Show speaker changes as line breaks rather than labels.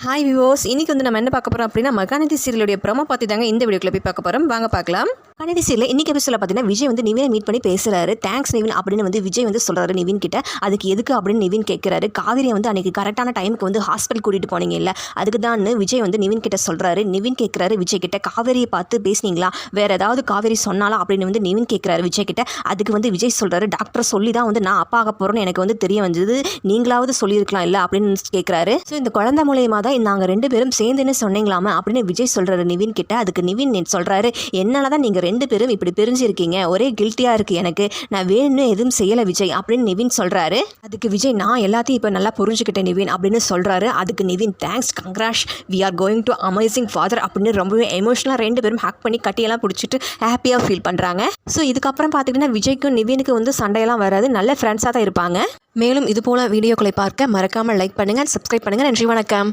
Hi விவோஸ், இன்னைக்கு வந்து நம்ம என்ன பார்க்க போகிறோம் அப்படின்னா மகாநதி சீரியலுடைய ப்ரோமோ பார்த்து தாங்க இந்த வீடியோக்குள்ள போய் பார்க்க போகிறோம். வாங்க பார்க்கலாம். மகாநதி சீரியல் இன்னைக்கு எபிசோட பார்த்தீங்கன்னா விஜய் வந்து நிவினை மீட் பண்ணி பேசுறாரு. தேங்க்ஸ் நிவின் அப்படின்னு வந்து விஜய் வந்து சொல்றாரு நிவின் கிட்ட. அதுக்கு எதுக்கு அப்படின்னு நிவின் கேட்கிறாரு. காவிரியை வந்து அன்னைக்கு கரெக்டான டைமுக்கு வந்து ஹாஸ்பிட்டல் கூட்டிட்டு போனீங்க இல்லை, அதுக்கு தான் விஜய் வந்து நிவின் கிட்ட சொல்றாரு. நிவின் கேட்கிறாரு விஜய் கிட்ட, காவேரியை பார்த்து பேசுனீங்களா, வேற ஏதாவது காவேரி சொன்னாலா அப்படின்னு வந்து நிவின் கேட்கிறாரு விஜய் கிட்ட. அதுக்கு வந்து விஜய் சொல்றாரு, டாக்டர் சொல்லி தான் வந்து நான் அப்பா ஆக போறேன்னு எனக்கு வந்து தெரிய வந்தது, நீங்களாவது சொல்லியிருக்கலாம் இல்லை அப்படின்னு கேட்கிறாரு. ஸோ இந்த குழந்தை மூலியமாக தான் நாங்கள் ரெண்டு பேரும் சேர்ந்துன்னு சொன்னீங்களாமா அப்படின்னு விஜய் சொல்றாரு நிவின் கிட்ட. அதுக்கு நிவின் சொல்றாரு, என்னால தான் நீங்க ரெண்டு பேரும் இப்படி பிரிஞ்சிருக்கீங்க, ஒரே கில்ட்டியா இருக்கு எனக்கு, நான் வேணும்னு எதுவும் செய்யல விஜய் அப்படின்னு நிவின் சொல்றாரு. அதுக்கு விஜய், நான் எல்லாத்தையும் இப்போ நல்லா புரிஞ்சுக்கிட்டேன் நிவின் அப்படின்னு சொல்றாரு. அதுக்கு Nivin, thanks, congrats, we are going to amazing father அப்படின்னு ரொம்பவே எமோஷனலாக ரெண்டு பேரும் ஹேக் பண்ணி கட்டியெல்லாம் பிடிச்சிட்டு ஹாப்பியாக ஃபீல் பண்ணுறாங்க. ஸோ இதுக்கப்புறம் பார்த்திங்கன்னா விஜய்க்கும் நிவினுக்கு வந்து சண்டையெல்லாம் வராது, நல்ல ஃப்ரெண்ட்ஸாக தான் இருப்பாங்க. மேலும் இது போல வீடியோக்களை பார்க்க மறக்காமல் லைக் பண்ணுங்கள், சப்ஸ்கிரைப் பண்ணுங்கள். நன்றி, வணக்கம்.